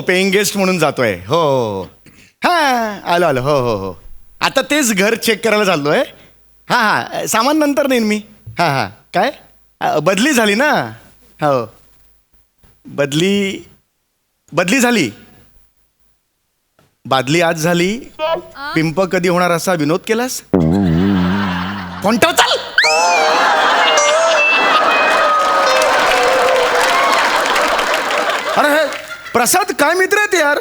Paying guest म्हणून जातोय. हो हो हां आलो आलो. हो हो हो आता तेच घर चेक करायला चाललोय. हां हां सामान नंतर नेईन मी. हां हां काय बदली झाली ना. हो बदली झाली. बादली आज झाली. पिंप कधी होणार असा विनोद केलास. कोणता चाल. अरे हे प्रसाद काय मित्र आहेत यार.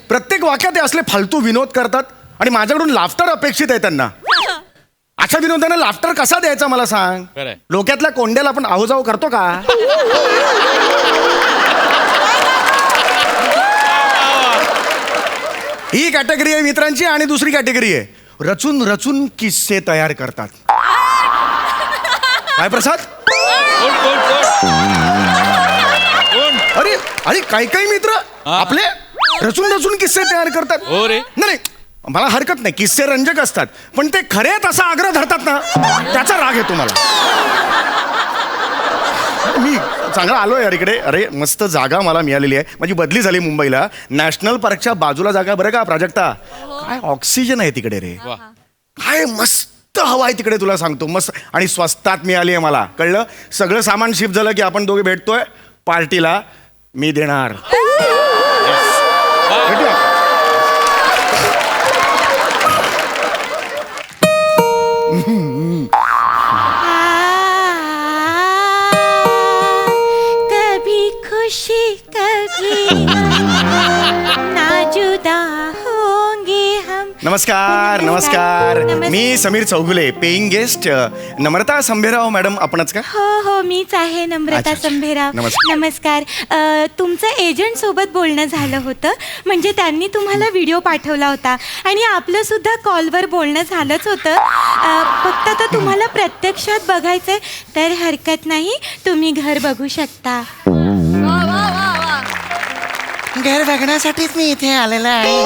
प्रत्येक वाक्यात ते असले फालतू विनोद करतात आणि माझ्याकडून लाफ्टर अपेक्षित आहे त्यांना. अशा विनोदांना लाफ्टर कसा द्यायचा मला सांग. डोक्यातल्या कोंड्याला आपण आहोजाव करतो का. ही कॅटेगरी आहे मित्रांची आणि दुसरी कॅटेगरी आहे रचून रचून किस्से तयार करतात. काय प्रसाद. अरे अरे काही मित्र आपले रचून रचून किस्से तयार करतात. नाही मला हरकत नाही किस्से रंजक असतात पण ते खरेच असा आग्रह धरतात ना त्याचा राग येतो मला. मी चांगला आलोय यार इकडे. अरे मस्त जागा मला मिळालेली आहे. माझी बदली झाली मुंबईला. नॅशनल पार्कच्या बाजूला जागा बरं का प्राजक्ता. काय ऑक्सिजन आहे तिकडे रे. काय मस्त हवा आहे तिकडे तुला सांगतो. मस्त आणि स्वस्तात मिळाली आहे मला. कळलं. सगळं सामान शिफ्ट झालं की आपण दोघे भेटतोय पार्टीला. मी देणार. भेटूया. कभी खुशी कभी नाजुदा होंगे हम. नमस्कार नमस्कार. मी समीर चौगुले पेईंग गेस्ट. नम्रता संभेराव मॅडम आपणच का. हो हो मीच आहे नम्रता संभेराव. नमस्कार. तुमचं एजंट सोबत बोलणं झालं होतं म्हणजे त्यांनी तुम्हाला व्हिडिओ पाठवला होता आणि आपलं सुद्धा कॉलवर बोलणं झालंच होतं. फक्त आता तुम्हाला प्रत्यक्षात बघायचंय तर हरकत नाही तुम्ही घर बघू शकता. घर बघण्यासाठीच मी इथे आलेला आहे.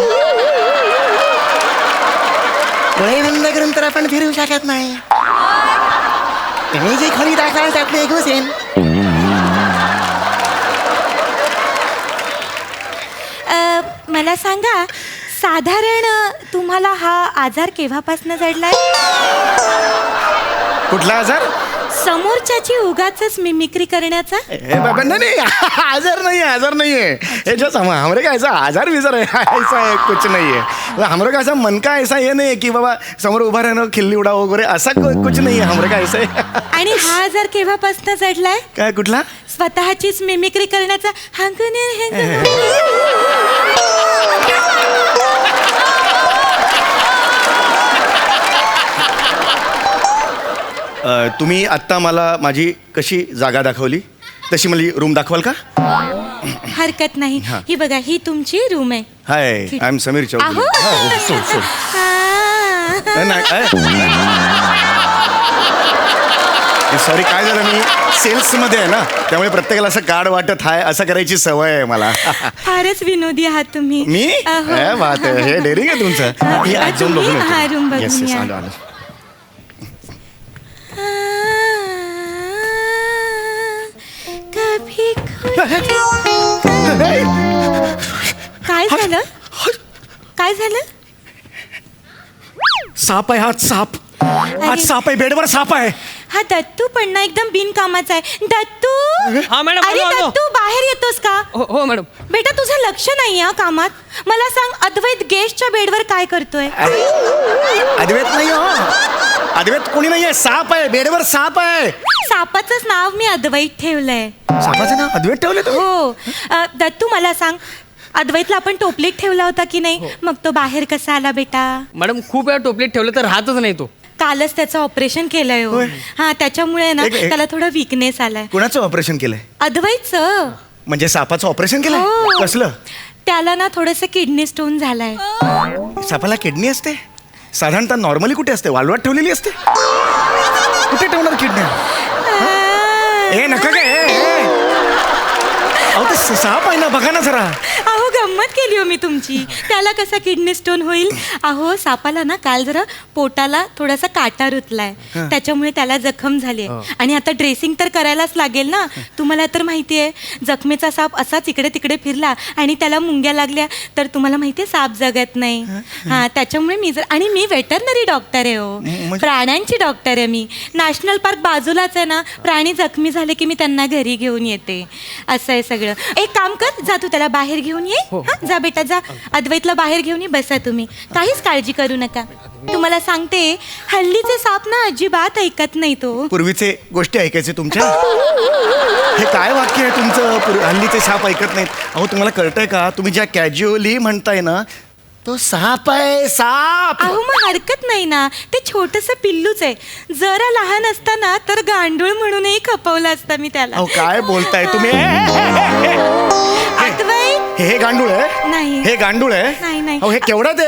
डोळे बंद करून तर आपण फिरू शकत नाही. तुम्ही जी खोली दाखवाल त्यात मी घुसेन. मला सांगा साधारण तुम्हाला हा आजार केव्हापासून जडलाय. कुठला आजार. समोरच्याची उगाचच मिमिक्री करण्याचा. बाबा नाही आजार नाहीये. हे जो हमरे का ऐसा आजार विजार है ऐसा है कुछ नहीं है. हमरे का ऐसा मन का ऐसा ये नहीं है की बाबा समोर उभा राहणं खिल्ली उडा वगैरे असा कुछ नाही है. हमरे का ऐसा है. आणि हा आजार केव्हापासून जडलाय. काय कुठला. स्वतःचीच मिमिक्री करण्याचा. तुम्ही आत्ता मला माझी कशी जागा दाखवली तशी मला रूम दाखवाल का. हरकत नाही. ही बघा ही तुमची रूम आहे. Hi I am Sameer Chougule. Sorry काय झालं मी सेल्समध्ये आहे ना त्यामुळे प्रत्येकाला असं कार्ड वाटत आहे असं करायची सवय आहे मला. फारच विनोदी आहात तुम्ही. मी बात आहे हे डेअरिंग आहे तुमचं. मी आज जाऊन बघून हा रूम बघून येस या. आलो. कभी काय झालं. काय झालं. साप आहे हात. साप आज साप आहे. बेडवर साप आहे. हा दत्तू पण ना एकदम बिनकामाचा आहे. दत्तू. हा मॅडम. अरे दत्तू बाहेर येतोस का. हो मॅडम. बेटा तुझं लक्ष नाही या कामात. मला सांग अद्वैत गेस्टच्या बेडवर काय करतोय. अद्वैत नाही हो. अद्वैत कोणी नाहीये. साप आहे बेडवर. साप आहे. सापाचंच नाव मी अद्वैत ठेवलंय. सापाचं नाव अद्वैत ठेवलं. हो दत्तू मला सांग अद्वैतला आपण टोपलीत ठेवला होता की नाही. मग तो बाहेर कसा आला बेटा. मॅडम खूप वेळा टोपलीत ठेवलं तर राहतच नाही तो. कालच त्याचं ऑपरेशन केलंय हो. हा त्याच्यामुळे ना त्याला थोडा विकनेस आलाय. कुणाचं ऑपरेशन केलंय. अद्वैतचं. म्हणजे सापाचं ऑपरेशन केलंय. कसलं. त्याला ना थोडस किडनी स्टोन झालाय. सापाला किडनी असते. साधारणतः नॉर्मली कुठे असते. वालवाट ठेवलेली असते. कुठे ठेवणार किडनी. हे नका काय अहो ते साप आहे ना, बघा ना जरा. अहो गंमत केली हो मी तुमची. त्याला कसा किडनी स्टोन होईल? अहो सापाला ना काल जरा पोटाला थोडासा काटा रुतलाय, त्याच्यामुळे त्याला जखम झाली आहे. आणि आता ड्रेसिंग तर करायलाच लागेल ना. तुम्हाला तर माहितीये जखमेचा साप असाच इकडे तिकडे फिरला आणि त्याला मुंग्या लागल्या तर तुम्हाला माहितीये साप जगत नाही. हा त्याच्यामुळे आणि मी वेटरनरी डॉक्टर आहे हो, प्राण्यांची डॉक्टर आहे मी. नॅशनल पार्क बाजूलाच आहे ना, प्राणी जखमी झाले की मी त्यांना घरी घेऊन येते. असं आहे सगळं. एक काम कर, जा तू त्याला बाहेर घेऊन ये. हा जा बेटा जा, अद्वैतला बाहेर घेऊन ये. बसा तुम्ही, काहीच काळजी करू नका. तुम्हाला सांगते हल्लीचे साप ना अजिबात ऐकत नाही तो. पूर्वीचे गोष्टी ऐकायचे तुमच्या. हे काय वाक्य आहे तुमचं? हल्लीचे साप ऐकत नाहीत. अहो तुम्हाला कळतंय का? तुम्ही ज्या कॅज्युअली म्हणताय ना, तो साप आहे, साप. अहो मग हरकत नाही ना, ते छोटस पिल्लूच आहे. जरा लहान असताना तर गांडूळ म्हणूनही खपवलं असतं मी त्याला. अहो काय बोलताय तुम्ही? अद्वैत हे गांडूळ आहे? नाही. हे गांडूळ आहे? नाही, नाही. अहो हे केवढं ते?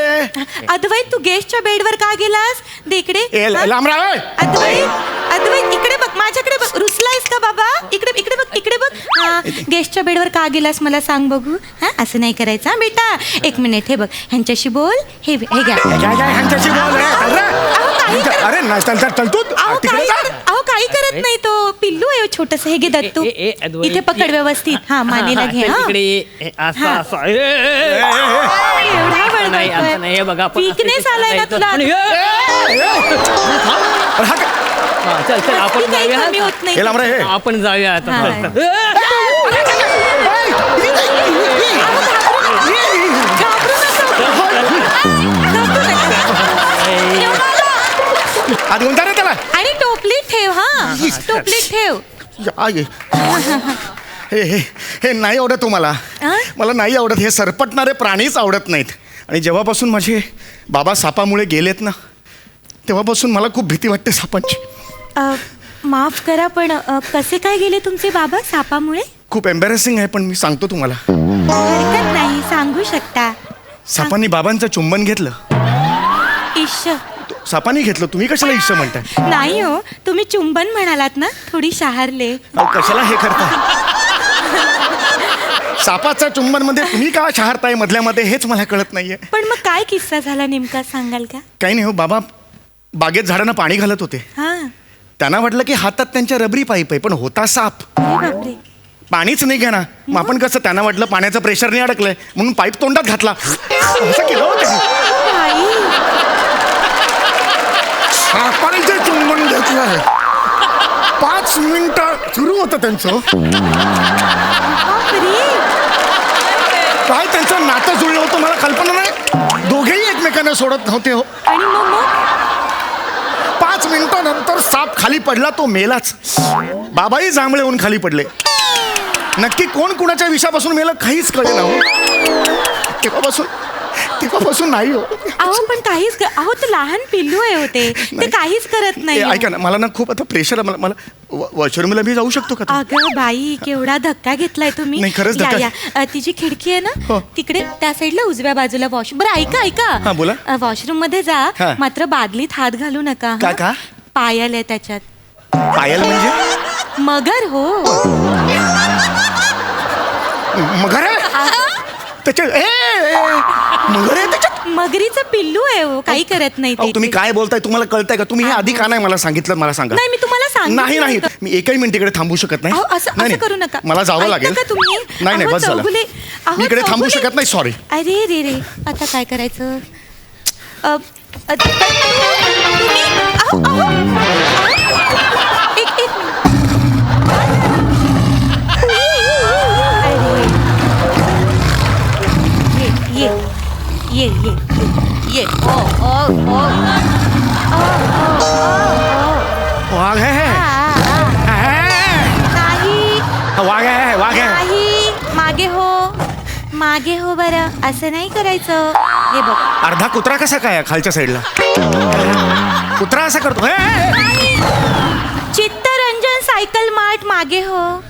अद्वैत तू गेस्टच्या बेडवर का गेलास? दे इकडे. लांबराव. अद्वैत अद्वैत इकडे बघ, माझ्याकडे बघ. रुसलायस का बाबा? इकडे इकडे बघ, इकडे बघ. हा गेस्टच्या बेडवर का गेलास मला सांग बघू. हा असं नाही करायचं हा बेटा. एक मिनिट, हे बघ ह्यांच्याशी बोल. हे घ्या. ह्यांच्याशी बोल रे. अरे नाही, चल चल चल तू तिकडे जा. अहो काही करत नाही तो, पिल्लू आहे छोटस. हे घे दत्तू, अद्वैत. इथे पकड व्यवस्थित. हा मानेला घे. हा असं असं एवढा नाही, असं नाही. हे बघा आपण असं वीकनेस कसं आलाय ना करायचं? तुला. हा, चल चल आपण ती काही जाऊया. कमी होत नाही. हे लांबरा हे. आपण जाऊया आता. हा. चल, चल. आत घेऊन जा रे त्याला. आणि टोपलीत ठेव. हा टोपलीत ठेव. हे हे हे नाही आवडत तुम्हाला. आ? मला नाही आवडत. हे सरपटणारे प्राणीच आवडत नाहीत. आणि जेव्हापासून माझे बाबा सापामुळे गेलेत ना, तेव्हापासून मला खूप भीती वाटते सापांची. माफ करा पण कसे काय गेले तुमचे बाबा सापामुळे? खूप एम्बॅरेसिंग आहे पण मी सांगतो तुम्हाला. हरकत नाही, सांगू शकता. सापांनी बाबांचं चुंबन घेतलं. इश्श. सापांनी घेतलं, तुम्ही कशाला इश्श म्हणताय? नाही हो, तुम्ही चुंबन म्हणालात ना, थोडी शहारले. अहो, कशाला हे करता? सापाच्या चुंबन मध्ये तुम्ही का शहारताय मधल्यामध्ये, हेच मला कळत नाहीये. पण मग काय किस्सा झाला नेमका सांगाल का? काही नाही हो, बाबा बागेत झाडांना पाणी घालत होते. हा. त्यांना वाटलं की हातात त्यांच्या रबरी पाईप आहे, पण होता साप. अरे बापरे. पाणीच नाही घेणार. मग आपण कसं, त्यांना वाटलं पाण्याचं प्रेशर नाही अडकलंय म्हणून पाईप तोंडात घातला. असं केलं हो त्यांनी. आई. सापाने जे चुंबन घेतलं 5 मिनिटं सुरू होतं त्यांचं. बापरे. काय त्यांचं नातं जुळलं होतं मला कल्पना नाही. दोघेही एकमेकांना सोडत नव्हते हो. आणि मग 5 मिनिटानंतर साप खाली पडला, तो मेलाच. बाबाही जांभळे होऊन खाली पडले. नक्की कोण कुणाच्या विषापासून मेलं काहीच कळेना हो. तेव्हापासून नाही हो. अहो पण काहीच अहो ते लहान पिल्लू आहे होते, ते काहीच करत नाही. ऐका ना, मला ना खूप आता प्रेशर आहे. मला वॉशरूमला मी जाऊ शकतो का? अगं बाई, केवढा धक्का घेतलाय तुम्ही. नाही, खरंच धक्का. या तिची खिडकी आहे हो. ना तिकडे, त्या साईडला उजव्या बाजूला वॉशरूम. बरं ऐका हा, ऐका, बोला. वॉशरूम मध्ये जा, हा. मात्र बादलीत हात घालू नका. का हा? का? पायल आहे त्याच्यात. पायल म्हणजे? मगर हो. मगर आहे त्याच्यात? मगर आहे त्याच्यात? मगरीचं पिल्लू आहे हो, काही करत नाही अहो ते. तुम्ही काय बोलताय? तुम्हाला कळतंय का? तुम्ही हे आधी का नाही मला सांगितलं? मला सांगा. नाही, मी तुम्हाला सांगितलं नाही नाही, होतं. मी एकही मिनिट इकडे थांबू शकत नाही. अहो, असं नाही, असं करू नका. मला जावं ऐकता लागेल. का तुम्ही? नाही नाही, अहो, बस झालं. चौगुले. अहो, मी इकडे थांबू चौगुले. शकत नाही. सॉरी. अरे रे रे, आता काय करायचं? तुम्ही अहो, एक ये वाघ आहे. नाही वाघ आहे. वाघ आहे. नाही, मागे हो बरं, असं नाही करायचं. हे बघ. अर्धा कुत्रा कसा काय खालच्या साईडला? कुत्रा असा करतो. नाही. चित्तरंजन सायकल मार्ट मागे हो.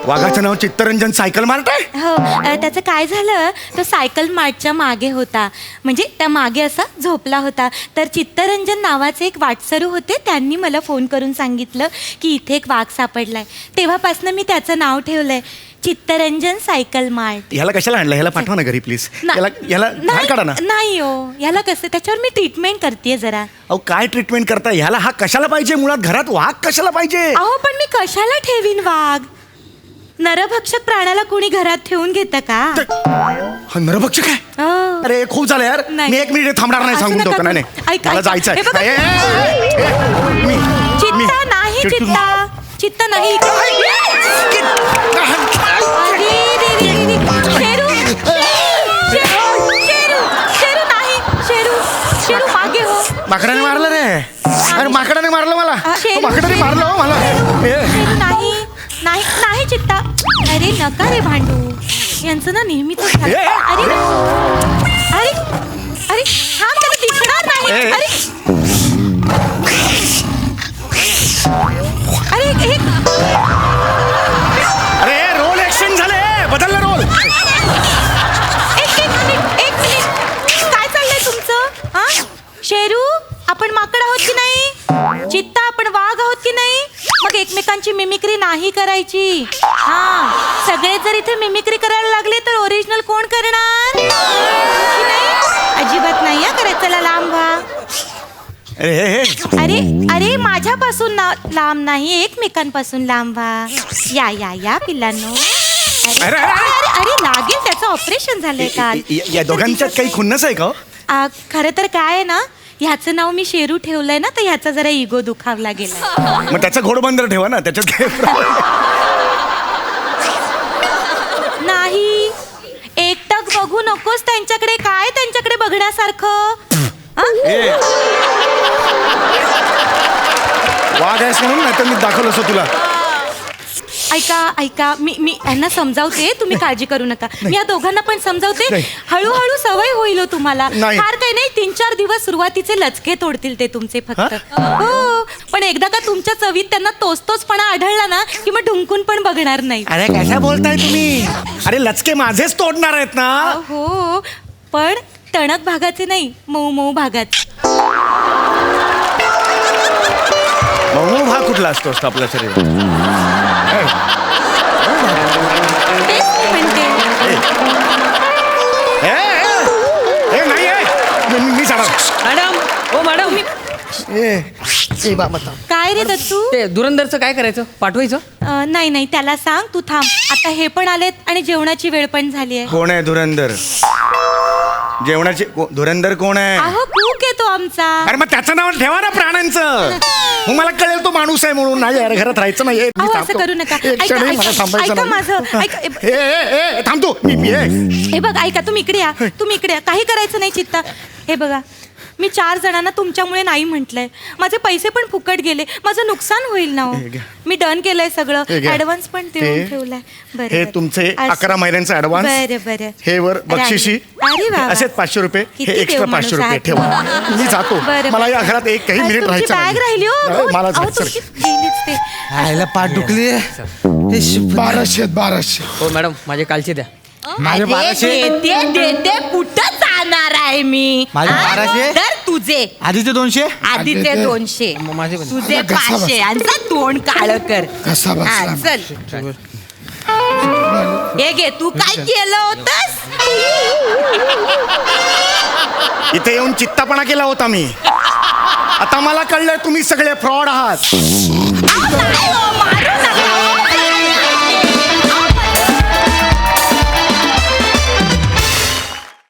वाघाचं नाव चित्तरंजन सायकल मार्ट आहे. हो त्याचं काय झालं, तो सायकल मार्टच्या मागे होता, म्हणजे त्या मागे असा झोपला होता. तर चित्तरंजन नावाचे एक वाटसरू होते, त्यांनी मला फोन करून सांगितलं की इथे एक वाघ सापडलाय. तेव्हापासून मी त्याचं नाव ठेवलंय चित्तरंजन सायकल मार्ट. ह्याला कशाला आणलं? ह्याला पाठवा ना घरी प्लीज. याला बाहेर काढा ना. नाही हो, याला कसं, त्याच्यावर मी ट्रीटमेंट करते जरा. अहो काय ट्रीटमेंट करता? ह्याला हा कशाला पाहिजे? मुळात घरात वाघ कशाला पाहिजे? अहो पण मी कशाला ठेवीन वाघ? नरभक्षक प्राण्याला कोणी घरात ठेवून घेतं का? हा नरभक्षक आहे? हो. अरे खूप झालं यार. नाही. मी 1 मिनिट थांबणार नाही, असं सांगून नका ठेवतो. नाही करू. नाही, ऐका, मला ऐका. जायचं हे बघा. चित्ता नाही, चित्ता नाही. अरे रे रे रे रे. शेरू मागे हो. माकडाने मारलं रे. अरे माकडाने मारलं मला. शेरू, माकडाने शेरू. मारलं हो मला. शेरू नाही नाही नाही चित्ता. अरे नका रे भांडू, यांचं ना नेहमीच अरे अरे अरे हा त्याला दिसणार नाही. अरे अरे हे अरे रोल एक्सचेंज झाले, बदललं रोल. एक मिनिट काय चाललंय तुमचं? हा शेरू, आपण माकड आहोत की नाही? चित्ता, आपण वाघ आहोत की नाही? मग एकमेकांची मिमिक्री नाही करायची. हा सगळे जर इथे मिमिक्री करायला लागले तर ओरिजिनल कोण करणार? की नाही? अजिबात नाही या करायचं. चला लांब व्हा. अरे अरे माझ्यापासून लांब नाही, एकमेकांपासून लांब व्हा. या या या पिल्लांनो. अरे अरे लागेल, त्याचं ऑपरेशन झालंय काल. या दोघांच्यात काही खुन्नस आहे का हो? खरं तर काय आहे ना, ह्याचं नाव मी शेरू ठेवलंय ना, तर ह्याचा जरा इगो दुखावला गेला. मग त्याचा घोडबंदर ठेवा ना, त्याच्यात काय नाही, एकटक बघू नकोस त्यांच्याकडे. काय त्यांच्याकडे बघण्यासारखं? वाघ आहेस म्हणून, नाही तर मी दाखवलं असं तुला. ऐका मी यांना समजावते, तुम्ही काळजी करू नका. मी या दोघांना पण समजावते. नाही. हळूहळू सवय होईल हो तुम्हाला. नाही. फार काही नाही, 3-4 दिवस सुरुवातीचे लचके तोडतील ते तुमचे फक्त. हो पण एकदा का तुमच्या चवीत त्यांना तोचपणा आढळला ना की मग ढुंकून पण बघणार नाही. अरे कशा बोलताय तुम्ही? अरे लचके माझेच तोडणार आहेत ना. हो पण टणक भागाचे नाही, मऊ मऊ भागाचे. मऊ भाग कुठला असतो आपल्या शरीरात? तेच मी म्हणते. नाही आहे, मी जाणार. मॅडम ओ मॅडम, काय रे दत्तू? ते धुरंधरचं काय करायचं? पाठवायचं? नाही त्याला सांग तू थांब. आता हे पण आलेत आणि जेवणाची वेळ पण झाली आहे. कोण आहे धुरंधर? जेवणाची धुरंधर कोण आहे? अहो कूक आहे तो आमचा. अरे मग त्याचं नाव ठेवा ना प्राण्यांचं. मग मला कळेल तो माणूस आहे म्हणून. नाही यार, घरात राहायचं नाही. मी अहो, असं थांबतो. करू नका. एक क्षणही मला थांबायचं ऐका नाही. माझं, ऐका. थांब तू. हे बघ ऐका, तुम्ही इकडे या. तुम्ही इकडे या. काही करायचं नाही चित्ता. हे बघा, मी 4 जणांना तुमच्यामुळे नाही म्हटलंय. माझे पैसे पण फुकट गेले, माझं नुकसान होईल ना हो. हे घ्या. मी डन केलंय सगळं. हे घ्या. ऍडव्हान्स पण देऊन ठेवलाय. बरं हे बरं. तुमचे असं. 11 महिन्यांचा ऍडव्हान्स. बरं हे वर बक्षिशी. अरे वा वा. असेच 500 रुपये. हे किती एक्स्ट्रा देव 500 रुपये माणूस ठेवा. आहात. मी जातो. बरं, मला बरं. या घरात एकही मिनिट तुमची राहायचं बॅग राहिली हो. नाही, मला अहो, जायचं. तुमची गेलीच ते. आयला पाठ दुखली. 1200 हो मॅडम, माझे कालचे द्या. माझे 1200. देते कुठं जाणार आहे मी? माझे हा? 1200. तर तुझे आधीचे 200. आधीचे 200, मग माझे पण. तुझे आता घसा 500. आणि तोंड काळ कर. घसा बसला. हा, चल. हे घे, तू काय केलं होतस? इथे येऊन चित्तापणा केला होता मी. आता मला कळलं तुम्ही सगळे फ्रॉड आहात. नाही हो, मारू नका.